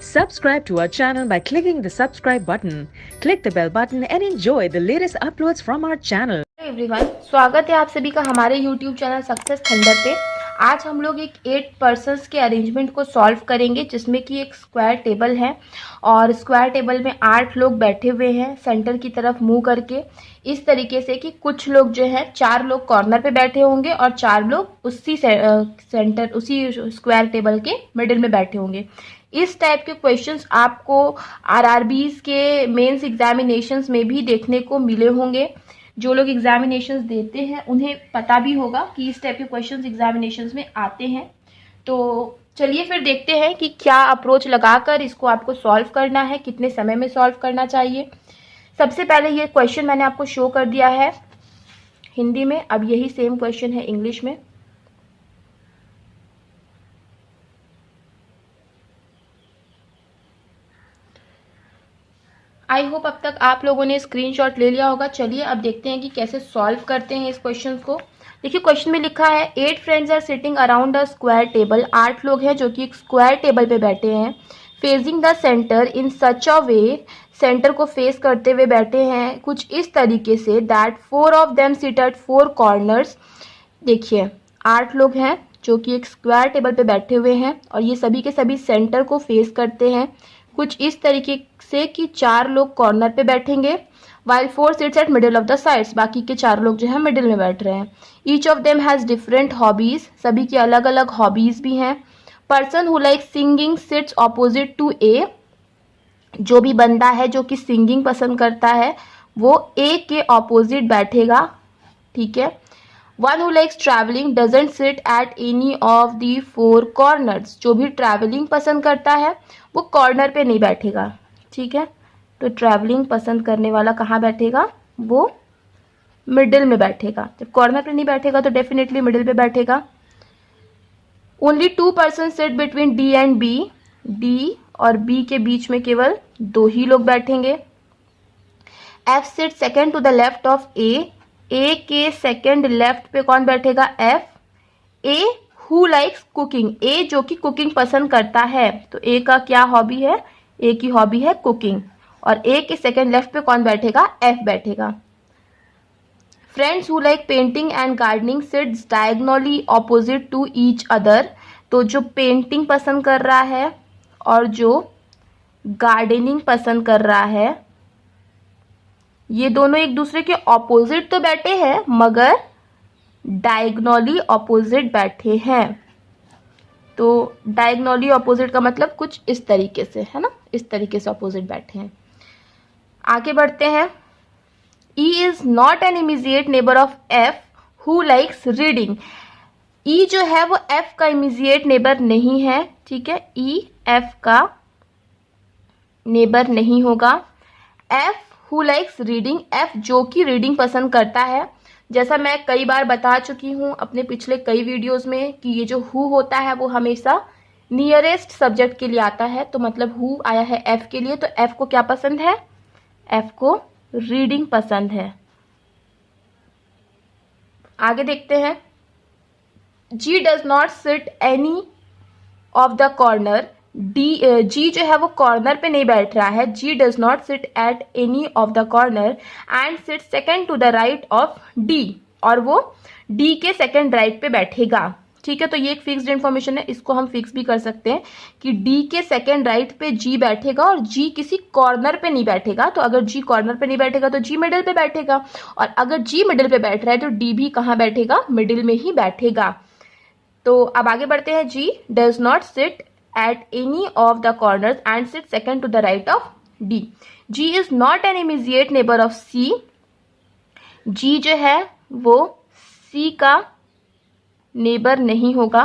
Subscribe to our channel by clicking the subscribe button. Click the bell button and enjoy the latest uploads from our channel. Everyone, स्वागत है आप सभी का हमारे YouTube channel success thunder पे। आज हम लोग एक 8 पर्सन्स के अरेंजमेंट को सॉल्व करेंगे, जिसमें कि एक स्क्वायर टेबल है और स्क्वायर टेबल में 8 लोग बैठे हुए हैं सेंटर की तरफ मुंह करके, इस तरीके से कि कुछ लोग जो है 4 लोग कॉर्नर पे बैठे होंगे और 4 लोग उसी उसी स्क्वायर टेबल के मिडिल में बैठे होंगे। इस टाइप के क्वेश्चंस आपको आरआरबीज के मेंस एग्जामिनेशंस में भी देखने को मिले होंगे। जो लोग एग्जामिनेशंस देते हैं उन्हें पता भी होगा कि इस टाइप के क्वेश्चंस एग्जामिनेशंस में आते हैं। तो चलिए फिर देखते हैं कि क्या अप्रोच लगाकर इसको आपको सॉल्व करना है, कितने समय में सॉल्व करना चाहिए। सबसे पहले ये क्वेश्चन मैंने आपको शो कर दिया है हिंदी में, अब यही सेम क्वेश्चन है इंग्लिश में। आई होप अब तक आप लोगों ने स्क्रीनशॉट ले लिया होगा। चलिए अब देखते हैं कि कैसे सॉल्व करते हैं इस क्वेश्चन को। देखिए क्वेश्चन में लिखा है 8 friends are sitting around a square table. 8 लोग हैं जो कि एक स्क्वायर टेबल पे बैठे हैं। Facing the centre in such a way, centre को फेस करते हुए बैठे हैं कुछ इस तरीके say that 4 of them sit at 4 corners. देखिए 8 लोग हैं जो कि एक स्क्वायर टेबल पे बैठे हुए हैं और ये सभी के सभी सेंटर को फेस करते हैं कुछ इस तरीके से कि 4 लोग कॉर्नर पे बैठेंगे, while 4 sits at middle of the sides। बाकी के 4 लोग जो है मिडिल में बैठ रहे हैं। Each of them has different hobbies, सभी की अलग अलग हॉबीज भी हैं। Person who likes singing sits opposite to A। जो भी बंदा है जो कि सिंगिंग पसंद करता है वो A के ऑपोजिट बैठेगा, ठीक है। One who likes traveling doesn't sit at any of the 4 corners। जो भी ट्रैवलिंग पसंद करता है वो कॉर्नर पे नहीं बैठेगा, ठीक है। तो ट्रैवलिंग पसंद करने वाला कहाँ बैठेगा, वो मिडिल में बैठेगा। जब कॉर्नर पे नहीं बैठेगा तो डेफिनेटली मिडिल पे बैठेगा। Only 2 person sit between D and B. D और बी के बीच में केवल 2 ही लोग बैठेंगे। F sit second to the left of A. A के सेकेंड लेफ्ट पे कौन बैठेगा, F. A who likes cooking. A जो कि कुकिंग पसंद करता है, तो ए का क्या हॉबी है, ए की हॉबी है कुकिंग। और ए के सेकेंड लेफ्ट पे कौन बैठेगा, एफ बैठेगा। Friends who like painting and gardening sits diagonally opposite to each other. तो जो पेंटिंग पसंद कर रहा है और जो गार्डनिंग पसंद कर रहा है, ये दोनों एक दूसरे के ऑपोजिट तो बैठे हैं मगर डायगोनली ऑपोजिट बैठे हैं। तो डायगोनली ऑपोजिट का मतलब कुछ इस तरीके से है ना, इस तरीके से ऑपोजिट बैठे हैं। आगे बढ़ते हैं। E is not an immediate neighbour of F who likes reading. E जो है वो F का इमीजिएट नेबर नहीं है, ठीक है। E F का नेबर नहीं होगा। F who likes reading, F जो कि रीडिंग पसंद करता है। जैसा मैं कई बार बता चुकी हूँ अपने पिछले कई वीडियोस में कि ये जो हु होता है वो हमेशा नियरेस्ट सब्जेक्ट के लिए आता है। तो मतलब हु आया है F के लिए, तो F को क्या पसंद है, F को रीडिंग पसंद है। आगे देखते हैं। G does not sit any of the corner. G जो है वो कॉर्नर पे नहीं बैठ रहा है। G does not sit at any of the corner and sit second to the right of D। और वो D के सेकेंड राइट पे बैठेगा, ठीक है। तो ये एक फिक्स्ड इन्फॉर्मेशन है, इसको हम फिक्स भी कर सकते हैं कि D के सेकेंड राइट पे G बैठेगा और G किसी कॉर्नर पे नहीं बैठेगा। तो अगर G कॉर्नर पे नहीं बैठेगा तो G मिडिल पे बैठेगा, और अगर G मिडिल पे बैठ रहा है तो D भी कहाँ बैठेगा, मिडिल में ही बैठेगा। तो अब आगे बढ़ते हैं। G does not seat at any of the corners and sit second to the right of D. G is not an immediate neighbor of C. G जो है वो C का नेबर नहीं होगा।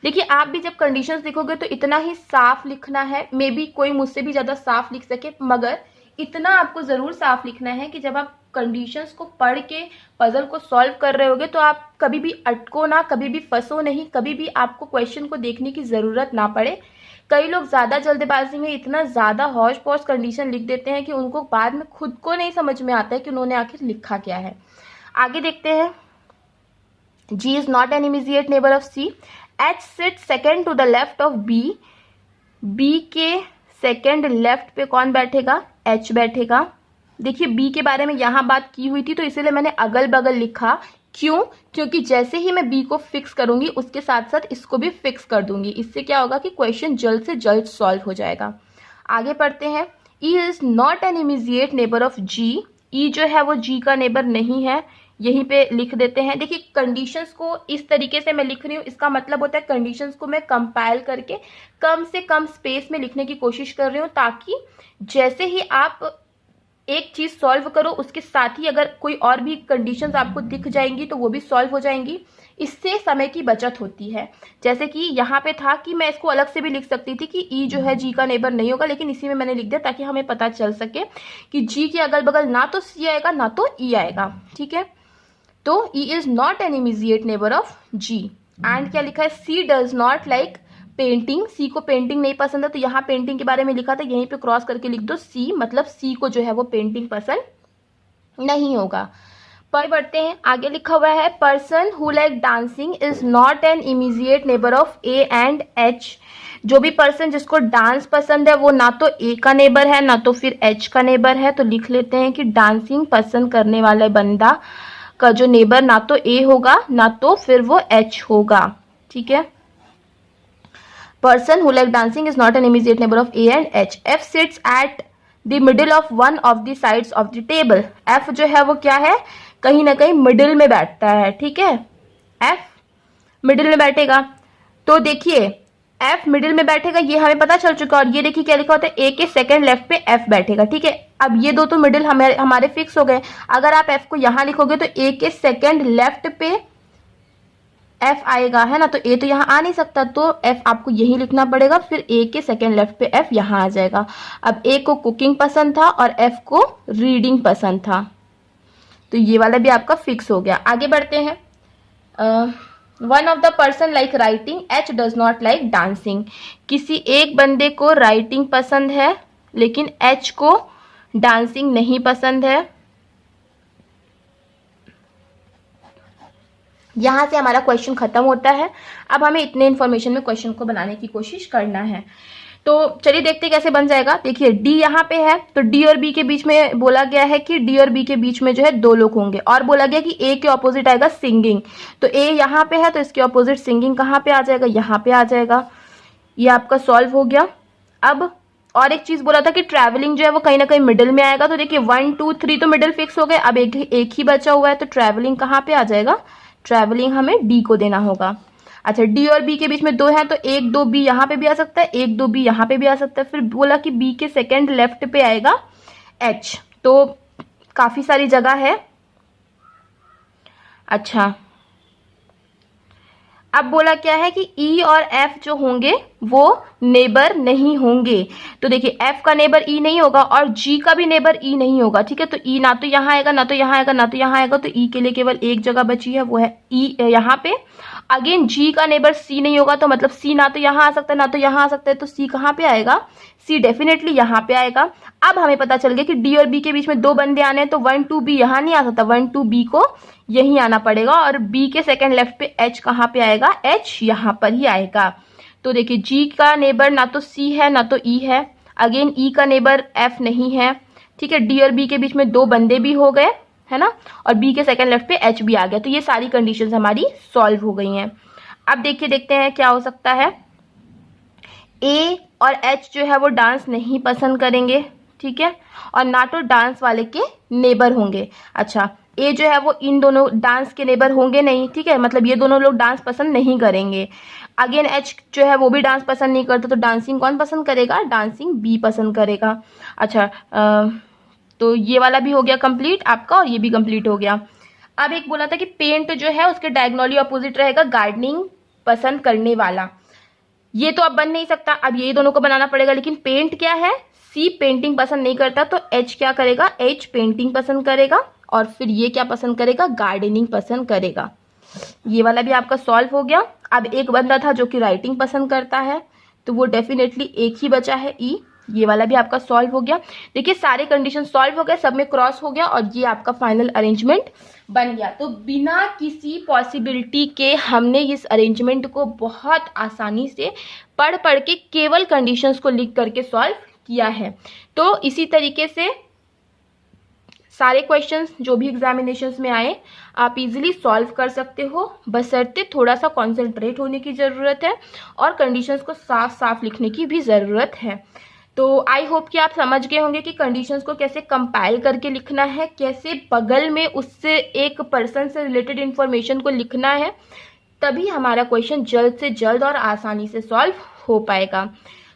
देखिए आप भी जब कंडीशंस लिखोगे तो इतना ही साफ लिखना है। मे बी कोई मुझसे भी ज़्यादा साफ लिख सके, मगर इतना आपको ज़रूर साफ लिखना है कि जब आप कंडीशंस को पढ़ के पजल को सॉल्व कर रहे होगे तो आप कभी भी अटको ना, कभी भी फंसो नहीं, कभी भी आपको क्वेश्चन को देखने की ज़रूरत ना पड़े। कई लोग ज़्यादा जल्दबाजी में इतना ज़्यादा हौज पौज कंडीशन लिख देते हैं कि उनको बाद में खुद को नहीं समझ में आता है कि उन्होंने आखिर लिखा क्या है। आगे देखते हैं, G is not an immediate neighbor of C. H sits second to the left of B. B के सेकेंड लेफ्ट पे कौन बैठेगा? H बैठेगा। देखिए B के बारे में यहाँ बात की हुई थी तो इसीलिए मैंने अगल बगल लिखा। क्यों? क्योंकि जैसे ही मैं B को फिक्स करूंगी उसके साथ साथ इसको भी फिक्स कर दूंगी। इससे क्या होगा कि क्वेश्चन जल्द से जल्द सॉल्व हो जाएगा। आगे पढ़ते हैं। E is not an immediate neighbor of G. E जो है वो G का नेबर नहीं है, यहीं पे लिख देते हैं। देखिए कंडीशंस को इस तरीके से मैं लिख रही हूँ, इसका मतलब होता है कंडीशंस को मैं कंपाइल करके कम से कम स्पेस में लिखने की कोशिश कर रही हूँ, ताकि जैसे ही आप एक चीज सॉल्व करो उसके साथ ही अगर कोई और भी कंडीशंस आपको दिख जाएंगी तो वो भी सॉल्व हो जाएंगी। इससे समय की बचत होती है। जैसे कि यहाँ पे था कि मैं इसको अलग से भी लिख सकती थी कि ई जो है जी का नेबर नहीं होगा, लेकिन इसी में मैंने लिख दिया ताकि हमें पता चल सके कि जी के अगल बगल ना तो सी आएगा ना तो ई आएगा। ठीक है, तो E is not an immediate neighbour of G. And क्या लिखा है? C does not like painting. C को पेंटिंग नहीं पसंद है, तो यहाँ पेंटिंग के बारे में लिखा था, यहीं पे क्रॉस करके लिख दो सी, मतलब सी को जो है वो पेंटिंग पसंद नहीं होगा। पर बढ़ते हैं, आगे लिखा हुआ है person who like dancing is not an immediate neighbour of A and H. जो भी पर्सन जिसको डांस पसंद है वो ना तो ए का नेबर है ना तो फिर एच का नेबर है। तो लिख लेते हैं कि डांसिंग पसंद करने वाले बंदा का जो नेबर ना तो ए होगा ना तो फिर वो एच होगा। ठीक है, person who like dancing is not an immediate neighbour of A and H. F seats at the middle of one of the sides of the table. F जो है वो क्या है? कहीं ना कहीं मिडिल में बैठता है। ठीक है, एफ मिडिल में बैठेगा। तो देखिए एफ मिडिल में बैठेगा ये हमें पता चल चुका। और ये देखिए क्या लिखा होता है? ए के सेकंड लेफ्ट पे एफ बैठेगा। ठीक है, अब ये दो तो मिडिल हमारे फिक्स हो गए। अगर आप एफ को यहां लिखोगे तो ए के सेकंड लेफ्ट पे एफ आएगा, है ना। तो ए तो यहाँ आ नहीं सकता, तो एफ आपको यही लिखना पड़ेगा, फिर ए के सेकंड लेफ्ट पे एफ यहाँ आ जाएगा। अब ए को कुकिंग पसंद था और एफ को रीडिंग पसंद था, तो ये वाला भी आपका फिक्स हो गया। आगे बढ़ते हैं। One of the person like writing, H does not like dancing. किसी एक बंदे को राइटिंग पसंद है लेकिन एच को डांसिंग नहीं पसंद है। यहां से हमारा क्वेश्चन खत्म होता है। अब हमें इतने इन्फॉर्मेशन में क्वेश्चन को बनाने की कोशिश करना है। तो चलिए देखते हैं कैसे बन जाएगा। देखिए डी यहाँ पे है, तो डी और बी के बीच में बोला गया है कि डी और बी के बीच में जो है दो लोग होंगे, और बोला गया कि ए के ऑपोजिट आएगा सिंगिंग। तो ए यहाँ पे है तो इसके ऑपोजिट सिंगिंग कहाँ पे आ जाएगा? यहाँ पे आ जाएगा। ये आपका सॉल्व हो गया। अब और एक चीज बोला था कि ट्रैवलिंग जो है वो कहीं ना कहीं मिडिल में आएगा। तो देखिए 1 2 3 तो मिडिल फिक्स हो गए। अब एक ही बचा हुआ है, तो ट्रैवलिंग कहाँ पे आ जाएगा? ट्रैवलिंग हमें डी को देना होगा। अच्छा, डी और बी के बीच में दो है तो 1 2 बी यहाँ पे भी आ सकता है, 1 2 बी यहाँ पे भी आ सकता है। फिर बोला कि बी के सेकंड लेफ्ट पे आएगा एच, तो काफी सारी जगह है। अच्छा, अब बोला क्या है कि ई और एफ जो होंगे वो नेबर नहीं होंगे। तो देखिए एफ का नेबर ई नहीं होगा और जी का भी नेबर ई नहीं होगा। ठीक है, तो ई ना तो यहाँ आएगा ना तो यहाँ आएगा ना तो यहाँ आएगा, तो ई के लिए केवल एक जगह बची है, वो है ई यहाँ पे। अगेन जी का नेबर सी नहीं होगा, तो मतलब सी ना तो यहाँ आ सकता है ना तो यहाँ आ सकता है, तो सी कहाँ पे आएगा? सी डेफिनेटली यहाँ पे आएगा। अब हमें पता चल गया कि डी और बी के बीच में दो बंदे आने हैं, तो 1 2 बी यहाँ नहीं आ सकता, 1 2 बी को यहीं आना पड़ेगा। और बी के सेकंड लेफ्ट पे एच कहाँ पे आएगा? एच यहाँ पर ही आएगा। तो देखिए जी का नेबर ना तो सी है ना तो ई है। अगेन ई का नेबर एफ नहीं है। ठीक है, डी और बी के बीच में दो बंदे भी हो गए, है ना, और बी के सेकंड लेफ्ट पे एच भी आ गया। तो ये सारी कंडीशंस हमारी सॉल्व हो गई हैं। अब देखिए देखते हैं क्या हो सकता है। ए और एच जो है वो डांस नहीं पसंद करेंगे। ठीक है, और ना तो डांस वाले के नेबर होंगे। अच्छा, ए जो है वो इन दोनों डांस के नेबर होंगे नहीं। ठीक है, मतलब ये दोनों लोग डांस पसंद नहीं करेंगे। अगेन एच जो है वो भी डांस पसंद नहीं करता, तो डांसिंग कौन पसंद करेगा? डांसिंग बी पसंद करेगा। अच्छा, तो ये वाला भी हो गया कंप्लीट आपका, और ये भी कंप्लीट हो गया। अब एक बोला था कि पेंट जो है उसके डायगोनली अपोजिट रहेगा गार्डनिंग पसंद करने वाला। ये तो अब बन नहीं सकता, अब ये दोनों को बनाना पड़ेगा। लेकिन पेंट क्या है? सी पेंटिंग पसंद नहीं करता, तो एच क्या करेगा? एच पेंटिंग पसंद करेगा। और फिर ये क्या पसंद करेगा? गार्डनिंग पसंद करेगा। ये वाला भी आपका सॉल्व हो गया। अब एक बंदा था जो कि राइटिंग पसंद करता है, तो वो डेफिनेटली एक ही बचा है ई, ये वाला भी आपका सॉल्व हो गया। देखिए सारे कंडीशन सॉल्व हो गए, सब में क्रॉस हो गया और ये आपका फाइनल अरेंजमेंट बन गया। तो बिना किसी पॉसिबिलिटी के हमने इस अरेंजमेंट को बहुत आसानी से पढ़ के केवल कंडीशंस को लिख करके सॉल्व किया है। तो इसी तरीके से सारे क्वेश्चंस जो भी एग्जामिनेशंस में आए आप इजीली सॉल्व कर सकते हो, बशर्ते थोड़ा सा कॉन्सेंट्रेट होने की ज़रूरत है और कंडीशंस को साफ साफ लिखने की भी ज़रूरत है। तो आई होप कि आप समझ गए होंगे कि कंडीशंस को कैसे कंपाइल करके लिखना है, कैसे बगल में उससे एक पर्सन से रिलेटेड इन्फॉर्मेशन को लिखना है, तभी हमारा क्वेश्चन जल्द से जल्द और आसानी से सॉल्व हो पाएगा।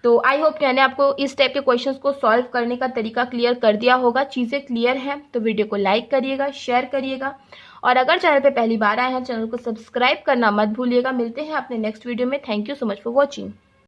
तो आई होप मैंने आपको इस टाइप के क्वेश्चंस को सॉल्व करने का तरीका क्लियर कर दिया होगा। चीज़ें क्लियर हैं तो वीडियो को लाइक करिएगा, शेयर करिएगा और अगर चैनल पे पहली बार आए हैं चैनल को सब्सक्राइब करना मत भूलिएगा। मिलते हैं अपने नेक्स्ट वीडियो में। Thank you so much for watching.